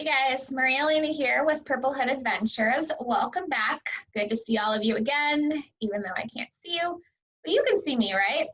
Hey guys, Marielena here with Purple Hood Adventures. Welcome back. Good to see all of you again, even though I can't see you, but you can see me, right?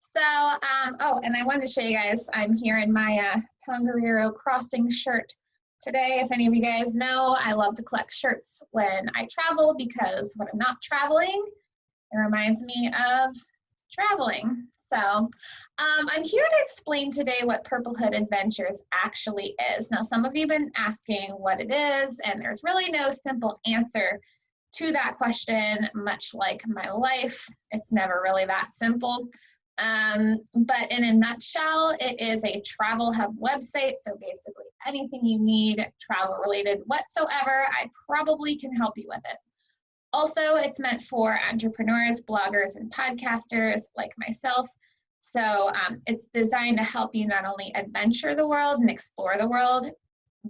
So, oh, and I wanted to show you guys, I'm here in my Tongariro Crossing shirt today. If any of you guys know, I love to collect shirts when I travel because when I'm not traveling, it reminds me of traveling. So I'm here to explain today what Purple Hood Adventures actually is. Now, some of you have been asking what it is, and there's really no simple answer to that question, much like my life. It's never really that simple. But in a nutshell, it is a travel hub website. So basically anything you need travel related whatsoever, I probably can help you with it. Also, it's meant for entrepreneurs, bloggers, and podcasters like myself. So it's designed to help you not only adventure the world and explore the world,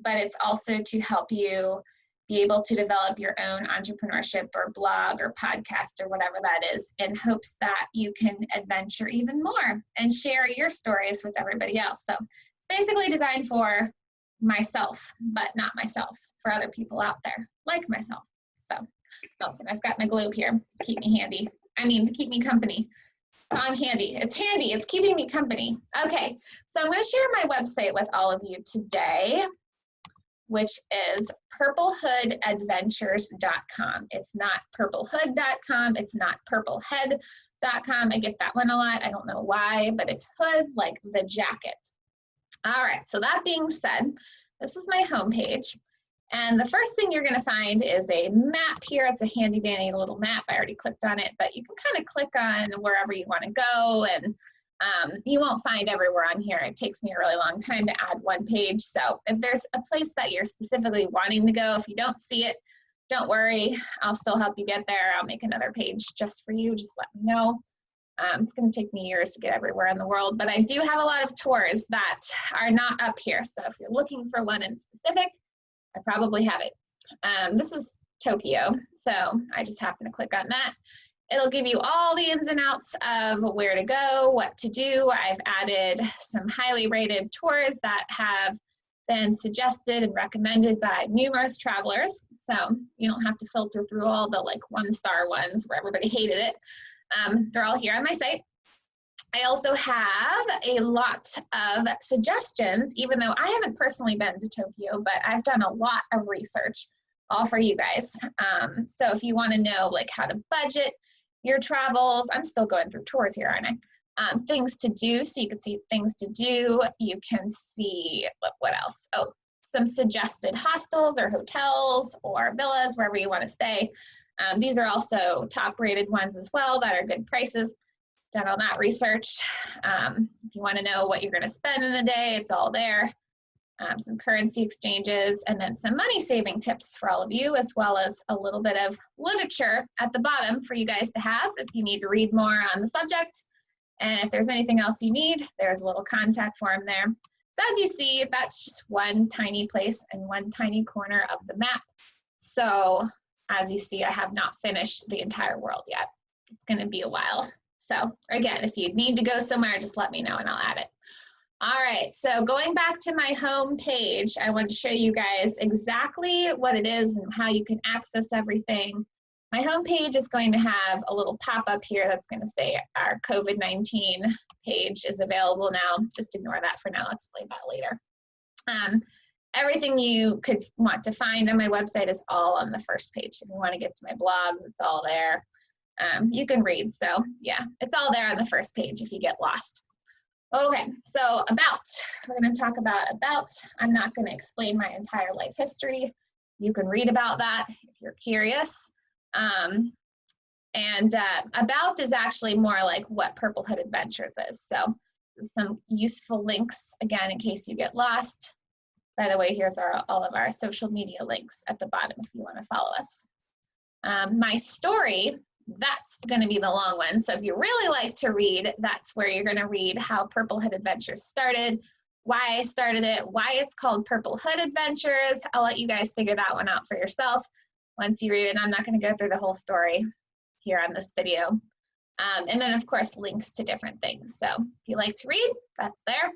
but it's also to help you be able to develop your own entrepreneurship or blog or podcast or whatever that is, in hopes that you can adventure even more and share your stories with everybody else. So it's basically designed for myself, but not myself, for other people out there like myself. So, oh, and I've got my globe here to keep me handy. To keep me company. So I'm handy. It's handy. It's keeping me company. Okay, so I'm going to share my website with all of you today, which is purplehoodadventures.com. It's not purplehood.com. It's not purplehead.com. I get that one a lot. I don't know why, but it's hood like the jacket. All right, so that being said, this is my homepage. And the first thing you're going to find is a map here. It's a handy dandy little map. I already clicked on it, but you can kind of click on wherever you want to go, and you won't find everywhere on here. It takes me a really long time to add one page. So if there's a place that you're specifically wanting to go, if you don't see it, don't worry. I'll still help you get there. I'll make another page just for you. Just let me know. It's going to take me years to get everywhere in the world, but I do have a lot of tours that are not up here. So if you're looking for one in specific, I probably have it. This is Tokyo, so I just happen to click on that. It'll give you all the ins and outs of where to go, what to do. I've added some highly rated tours that have been suggested and recommended by numerous travelers, so you don't have to filter through all the like one-star ones where everybody hated it. They're all here on my site. I also have a lot of suggestions, even though I haven't personally been to Tokyo, but I've done a lot of research all for you guys. So if you want to know like how to budget your travels, I'm still going through tours here, aren't I? Things to do, so you can see things to do. You can see, what else? Oh, some suggested hostels or hotels or villas, wherever you want to stay. These are also top rated ones as well that are good prices. Done all that research. If you want to know what you're going to spend in a day, it's all there. Some currency exchanges, and then some money saving tips for all of you, as well as a little bit of literature at the bottom for you guys to have if you need to read more on the subject. And if there's anything else you need, there's a little contact form there. So as you see, that's just one tiny place and one tiny corner of the map. So as you see, I have not finished the entire world yet. It's going to be a while. So again, if you need to go somewhere, just let me know and I'll add it. All right, so going back to my home page, I want to show you guys exactly what it is and how you can access everything. My home page is going to have a little pop-up here that's going to say our COVID-19 page is available now. Just ignore that for now. I'll explain that later. Everything you could want to find on my website is all on the first page. If you want to get to my blogs, it's all there. You can read, so yeah, it's all there on the first page if you get lost. Okay, so about, we're going to talk about about. I'm not going to explain my entire life history. You can read about that if you're curious. About is actually more like what Purple Hood Adventures is. So some useful links, again, in case you get lost. By the way, here's all of our social media links at the bottom if you want to follow us. My story, that's going to be the long one. So if you really like to read, that's where you're going to read how Purple Hood Adventures started, why I started it, why it's called Purple Hood Adventures. I'll let you guys figure that one out for yourself once you read it. I'm not going to go through the whole story here on this video. And then, of course, links to different things. So if you like to read, that's there.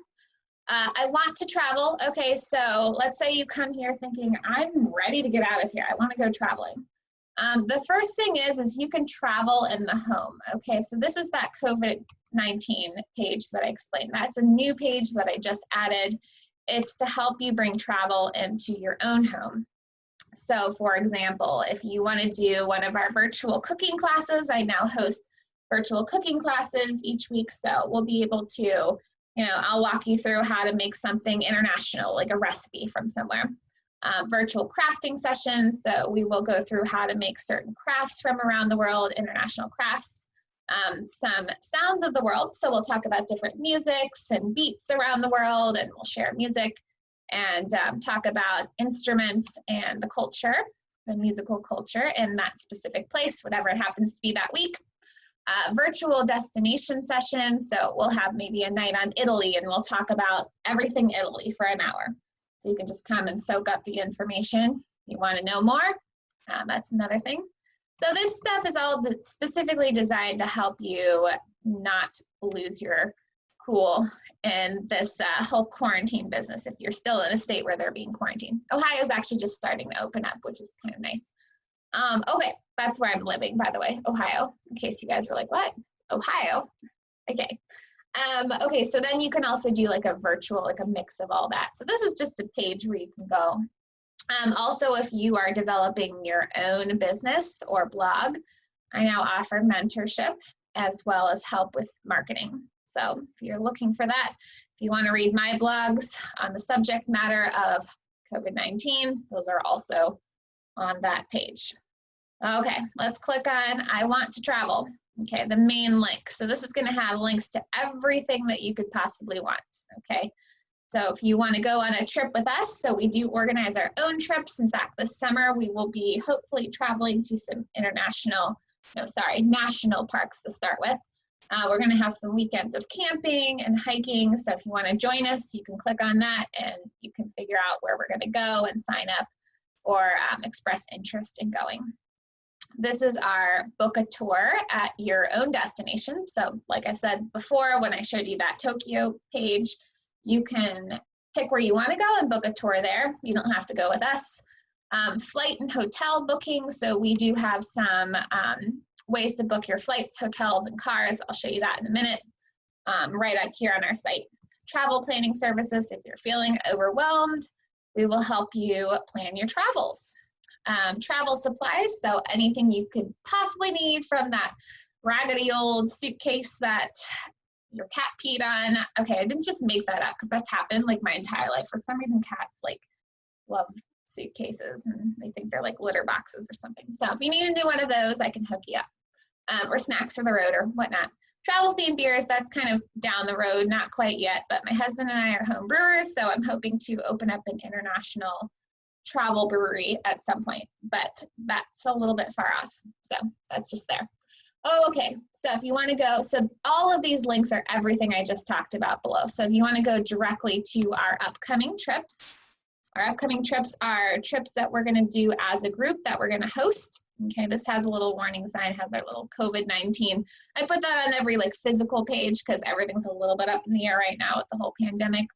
I want to travel. Okay, so let's say you come here thinking, I'm ready to get out of here. I want to go traveling. The first thing is you can travel in the home. Okay, so this is that COVID-19 page that I explained. That's a new page that I just added. It's to help you bring travel into your own home. So for example, if you want to do one of our virtual cooking classes, I now host virtual cooking classes each week. So we'll be able to, I'll walk you through how to make something international, like a recipe from somewhere. Virtual crafting sessions, so we will go through how to make certain crafts from around the world, international crafts. Some sounds of the world, so we'll talk about different musics and beats around the world, and we'll share music and talk about instruments and the culture, the musical culture in that specific place, whatever it happens to be that week. Virtual destination sessions, so we'll have maybe a night on Italy and we'll talk about everything Italy for an hour. So you can just come and soak up the information. You want to know more? That's another thing. So this stuff is all specifically designed to help you not lose your cool in this whole quarantine business if you're still in a state where they're being quarantined. Ohio is actually just starting to open up, which is kind of nice. Okay, that's where I'm living, by the way, Ohio, in case you guys were like, what? Ohio? Okay. Okay, so then you can also do like a virtual, like a mix of all that. So this is just a page where you can go. Also, if you are developing your own business or blog, I now offer mentorship as well as help with marketing. So if you're looking for that, if you want to read my blogs on the subject matter of COVID-19, those are also on that page. Okay, let's click on I want to travel. Okay, the main link. So this is going to have links to everything that you could possibly want. Okay, so if you want to go on a trip with us, so we do organize our own trips. In fact, this summer we will be hopefully traveling to some national parks to start with. We're going to have some weekends of camping and hiking. So if you want to join us, you can click on that and you can figure out where we're going to go and sign up or express interest in going. This is our book a tour at your own destination. So like I said before, when I showed you that Tokyo page, you can pick where you want to go and book a tour there. You don't have to go with us. Flight and hotel booking. So we do have some ways to book your flights, hotels, and cars. I'll show you that in a minute, right out here on our site. Travel planning services. If you're feeling overwhelmed, we will help you plan your travels. Travel supplies, so anything you could possibly need from that raggedy old suitcase that your cat peed on. Okay, I didn't just make that up because that's happened like my entire life. For some reason, cats like love suitcases and they think they're like litter boxes or something. So if you need a new one of those, I can hook you up. Or snacks for the road or whatnot. Travel themed beers, that's kind of down the road, not quite yet, but my husband and I are home brewers, so I'm hoping to open up an international travel brewery at some point, but that's a little bit far off. So that's just there. Okay, so if you want to go, so all of these links are everything I just talked about below. So if you want to go directly to our upcoming trips are trips that we're going to do as a group that we're going to host. Okay, this has a little warning sign, has our little COVID-19. I put that on every like physical page because everything's a little bit up in the air right now with the whole pandemic.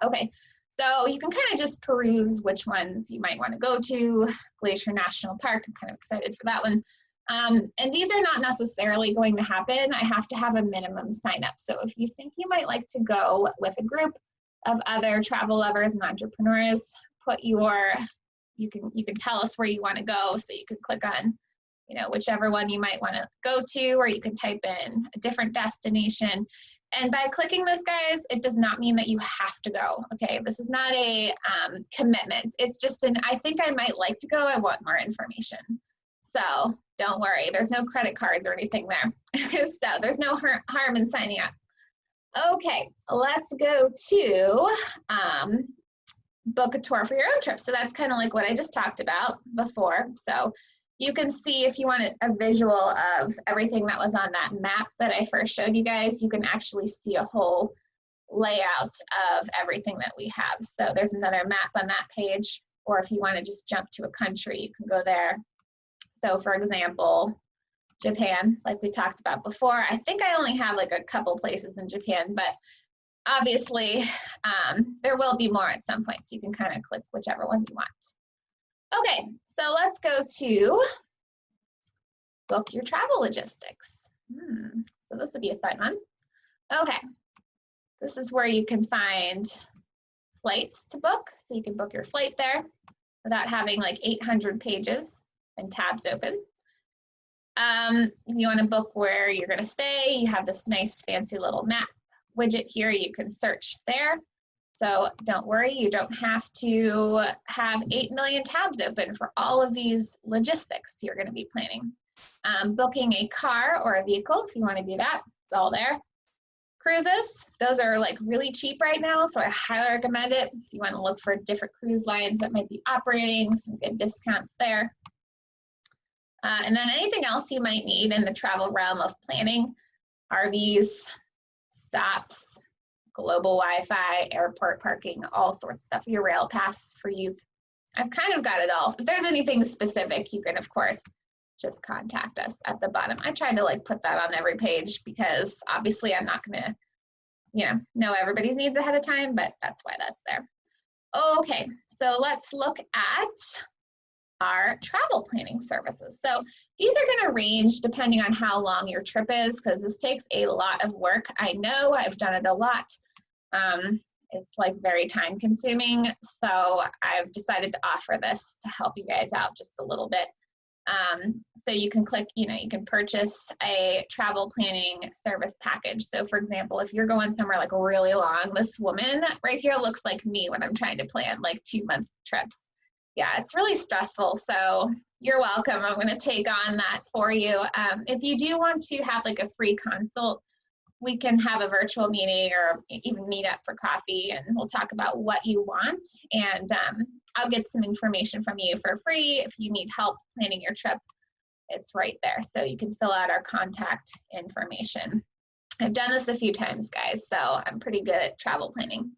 Okay. So you can kind of just peruse which ones you might want to go to. Glacier National Park, I'm kind of excited for that one. And these are not necessarily going to happen. I have to have a minimum sign up. So if you think you might like to go with a group of other travel lovers and entrepreneurs, you can tell us where you want to go. So you can click on, whichever one you might want to go to, or you can type in a different destination. And by clicking this, guys, it does not mean that you have to go, okay? This is not a commitment. It's just I think I might like to go. I want more information. So don't worry. There's no credit cards or anything there. So there's no harm in signing up. Okay, let's go to book a tour for your own trip. So that's kind of like what I just talked about before. So you can see, if you want a visual of everything that was on that map that I first showed you guys, you can actually see a whole layout of everything that we have. So there's another map on that page, or if you want to just jump to a country, you can go there. So for example, Japan, like we talked about before. I think I only have like a couple places in Japan, but Obviously, there will be more at some point, so you can kind of click whichever one you want. Okay, so let's go to book your travel logistics. So this would be a fun one. Okay, this is where you can find flights to book. So you can book your flight there without having like 800 pages and tabs open. If you want to book where you're going to stay, you have this nice fancy little map widget here. You can search there. So don't worry, you don't have to have 8 million tabs open for all of these logistics you're going to be planning. Booking a car or a vehicle, if you want to do that, it's all there. Cruises, those are like really cheap right now, so I highly recommend it if you want to look for different cruise lines that might be operating, some good discounts there. And then anything else you might need in the travel realm of planning, RVs, stops, global Wi-Fi, airport parking, all sorts of stuff, your rail pass for youth. I've kind of got it all. If there's anything specific, you can, of course, just contact us at the bottom. I tried to like put that on every page because obviously I'm not going to, know everybody's needs ahead of time, but that's why that's there. Okay, so let's look at our travel planning services. So these are going to range depending on how long your trip is, because this takes a lot of work. I know, I've done it a lot. It's like very time consuming. So I've decided to offer this to help you guys out just a little bit. So you can click, you can purchase a travel planning service package. So for example, if you're going somewhere like really long, this woman right here looks like me when I'm trying to plan like 2-month trips. Yeah, it's really stressful. So you're welcome. I'm going to take on that for you. If you do want to have like a free consult, we can have a virtual meeting or even meet up for coffee, and we'll talk about what you want. And I'll get some information from you for free. If you need help planning your trip, it's right there. So you can fill out our contact information. I've done this a few times, guys, so I'm pretty good at travel planning.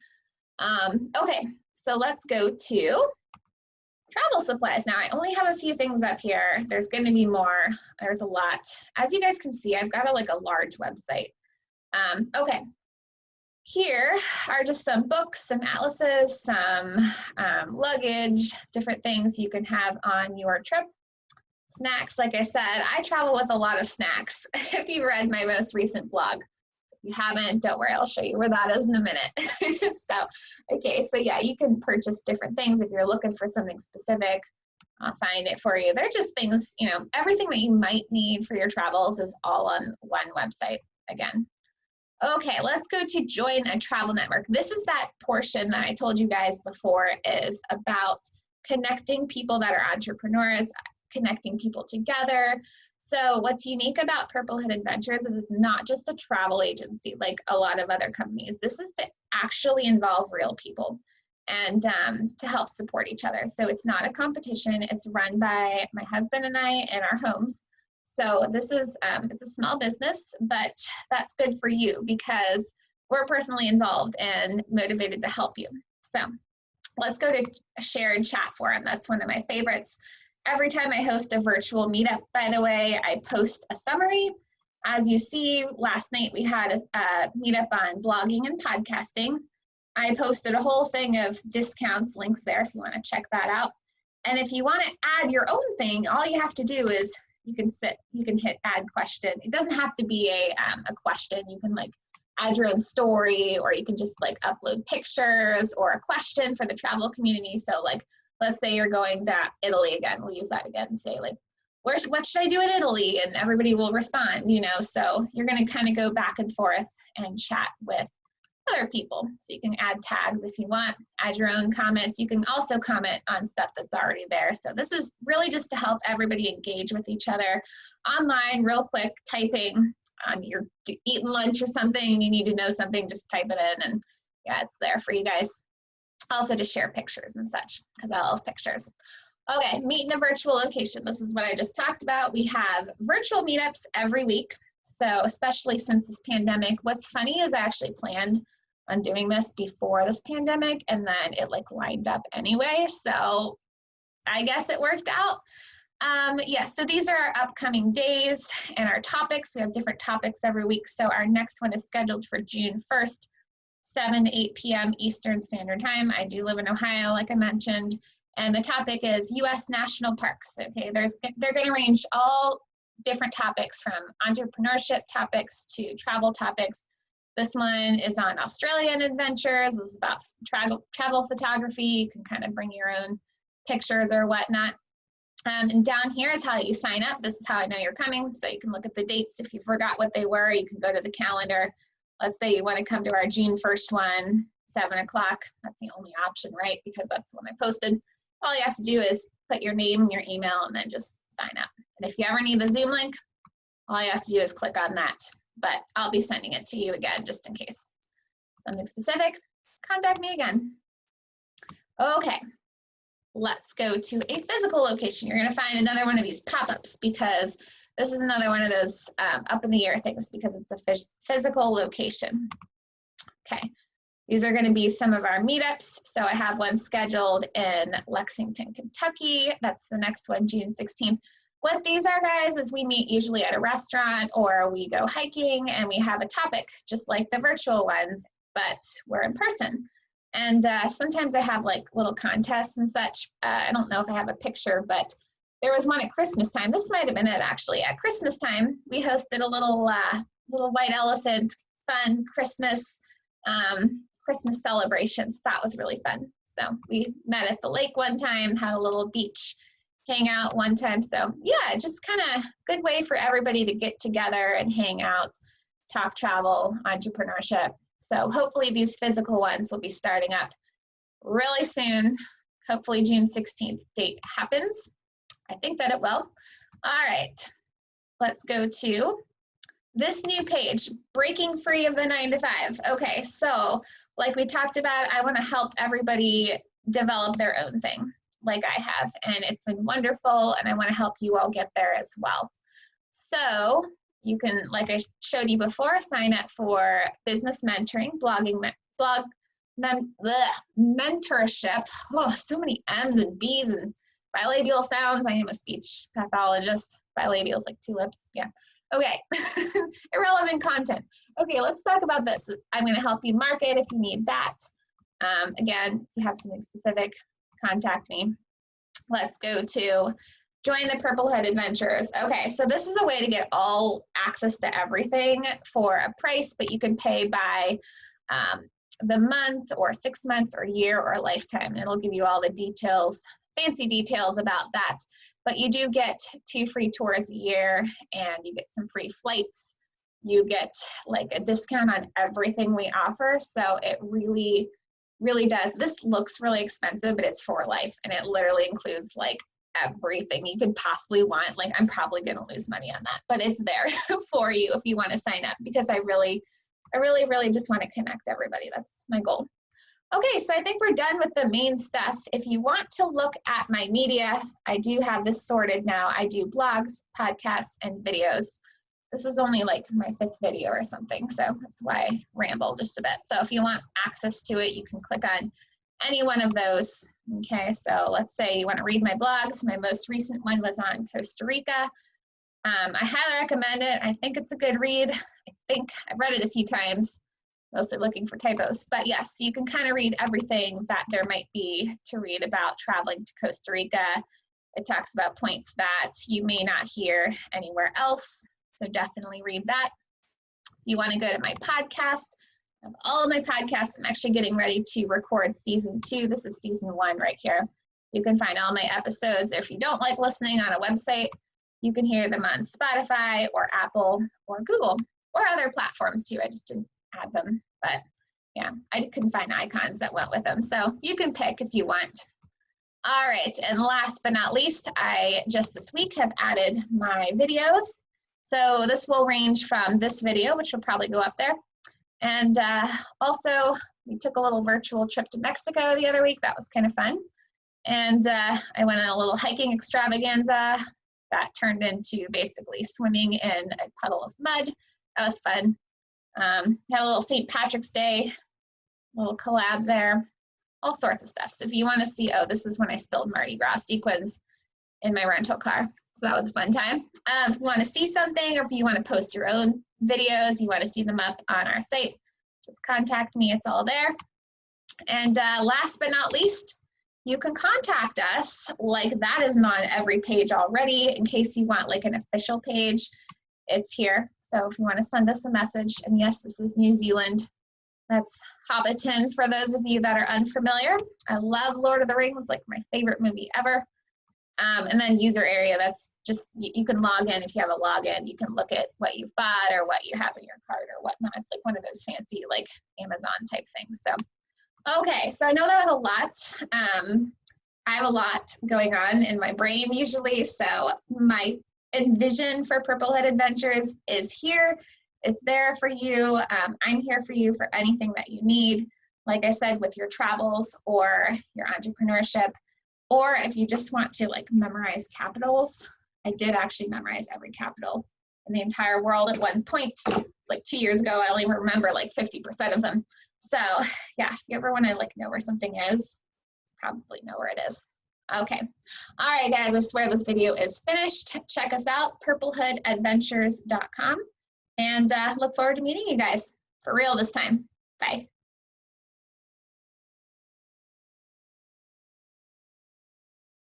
Okay, so let's go to travel supplies. Now, I only have a few things up here. There's going to be more. There's a lot. As you guys can see, I've got a large website. Okay, here are just some books, some atlases, some luggage, different things you can have on your trip. Snacks, like I said, I travel with a lot of snacks. If you read my most recent blog. If you haven't, don't worry, I'll show you where that is in a minute. So yeah, you can purchase different things if you're looking for something specific. I'll find it for you. They're just things, everything that you might need for your travels is all on one website again. Okay, let's go to join a travel network. This is that portion that I told you guys before is about connecting people that are entrepreneurs, connecting people together. So what's unique about Purplehead Adventures is it's not just a travel agency like a lot of other companies. This is to actually involve real people and to help support each other. So it's not a competition. It's run by my husband and I in our homes. So this is, it's a small business, but that's good for you because we're personally involved and motivated to help you. So let's go to a shared chat forum. That's one of my favorites. Every time I host a virtual meetup, by the way, I post a summary. As you see, last night we had a meetup on blogging and podcasting. I posted a whole thing of discounts, links there if you want to check that out. And if you want to add your own thing, all you have to do is you can hit add question. It doesn't have to be a question. You can add your own story, or you can just upload pictures or a question for the travel community. So let's say you're going to Italy again. We'll use that again and say what should I do in Italy? And everybody will respond, so you're going to kind of go back and forth and chat with other people. So you can add tags if you want, add your own comments. You can also comment on stuff that's already there. So this is really just to help everybody engage with each other online, real quick, typing. You're eating lunch or something, you need to know something, just type it in, and yeah, it's there for you guys. Also to share pictures and such, because I love pictures. Okay, meet in a virtual location. This is what I just talked about. We have virtual meetups every week. So especially since this pandemic, what's funny is I actually planned on doing this before this pandemic, and then it lined up anyway. So I guess it worked out. Yes, so these are our upcoming days and our topics. We have different topics every week. So our next one is scheduled for June 1st. 7 to 8 p.m. Eastern Standard Time. I do live in Ohio, like I mentioned, and the topic is U.S. national parks. Okay, they're going to range all different topics from entrepreneurship topics to travel topics. This one is on Australian adventures. This is about travel photography. You can kind of bring your own pictures or whatnot. And down here is how you sign up. This is how I know you're coming. So you can look at the dates. If you forgot what they were, you can go to the calendar. Let's say you want to come to our June 1st one, 7 o'clock. That's the only option, right? Because that's the one I posted. All you have to do is put your name and your email and then just sign up. And if you ever need the Zoom link, all you have to do is click on that. But I'll be sending it to you again, just in case. Something specific, contact me again. Okay. Let's go to a physical location. You're going to find another one of these pop-ups because this is another one of those up in the air things because it's a physical location. Okay, these are going to be some of our meetups. So I have one scheduled in Lexington, Kentucky. That's the next one, June 16th. What these are, guys, is we meet usually at a restaurant or we go hiking and we have a topic just like the virtual ones, but we're in person. And sometimes I have like little contests and such. I don't know if I have a picture, but there was one at Christmas time. This might have been it actually. At Christmas time, we hosted a little white elephant fun Christmas celebrations. That was really fun. So we met at the lake one time, had a little beach hangout one time. So yeah, just kind of good way for everybody to get together and hang out, talk travel, entrepreneurship. So hopefully these physical ones will be starting up really soon. Hopefully June 16th date happens. I think that it will. All right, let's go to this new page, Breaking Free of the 9 to 5. Okay, so like we talked about, I want to help everybody develop their own thing like I have, and it's been wonderful, and I want to help you all get there as well. So you can, like I showed you before, sign up for business mentoring, mentorship. Oh, so many M's and B's and bilabial sounds. I am a speech pathologist. Bilabial is like 2 lips. Yeah. Okay. Irrelevant content. Okay, let's talk about this. I'm going to help you market if you need that. Again, if you have something specific, contact me. Let's go to join the Purple Hood Adventures. Okay, so this is a way to get all access to everything for a price, but you can pay by the month or 6 months or year or a lifetime. It'll give you all the details, fancy details about that. But you do get 2 free tours a year and you get some free flights. You get like a discount on everything we offer. So it really, really does. This looks really expensive, but it's for life. And it literally includes like everything you could possibly want. Like I'm probably going to lose money on that, but it's there for you if you want to sign up because I really just want to connect everybody. That's my goal. Okay, so I think we're done with the main stuff. If you want to look at my media, I do have this sorted now. I do blogs, podcasts, and videos. This is only like my 5th video or something, so that's why I ramble just a bit. So if you want access to it, you can click on any one of those. Okay, so let's say you want to read my blogs. My most recent one was on Costa Rica. I highly recommend it. I think it's a good read. I think I've read it a few times, mostly looking for typos. But yes, you can kind of read everything that there might be to read about traveling to Costa Rica. It talks about points that you may not hear anywhere else. So definitely read that. If you want to go to my podcast, I have all of my podcasts. I'm actually getting ready to record season 2. This is season 1 right here. You can find all my episodes. If you don't like listening on a website, you can hear them on Spotify or Apple or Google or other platforms too. I just didn't add them, but yeah, I couldn't find icons that went with them. So you can pick if you want. All right, and last but not least, I just this week have added my videos. So this will range from this video, which will probably go up there. And also, we took a little virtual trip to Mexico the other week. That was kind of fun. And I went on a little hiking extravaganza that turned into basically swimming in a puddle of mud. That was fun. Had a little St. Patrick's Day, little collab there, all sorts of stuff. So if you want to see, oh, this is when I spilled Mardi Gras sequins in my rental car. So that was a fun time. If you want to see something or if you want to post your own videos, you want to see them up on our site, just contact me, it's all there. And last but not least, you can contact us. Like, that isn't on every page already. In case you want like an official page, it's here. So if you want to send us a message, and yes, this is New Zealand. That's Hobbiton for those of you that are unfamiliar. I love Lord of the Rings, like my favorite movie ever. And then user area, that's just, you can log in. If you have a login, you can look at what you've bought or what you have in your cart or whatnot. It's like one of those fancy like Amazon type things. So, okay, so I know that was a lot. I have a lot going on in my brain usually. So my envision for Purplehead Adventures is here. It's there for you. I'm here for you for anything that you need. Like I said, with your travels or your entrepreneurship, or if you just want to like memorize capitals. I did actually memorize every capital in the entire world at one point. It's like 2 years ago. I only remember like 50% of them. So yeah, if you ever want to like know where something is, probably know where it is. Okay. All right, guys, I swear this video is finished. Check us out, purplehoodadventures.com, and look forward to meeting you guys for real this time. Bye.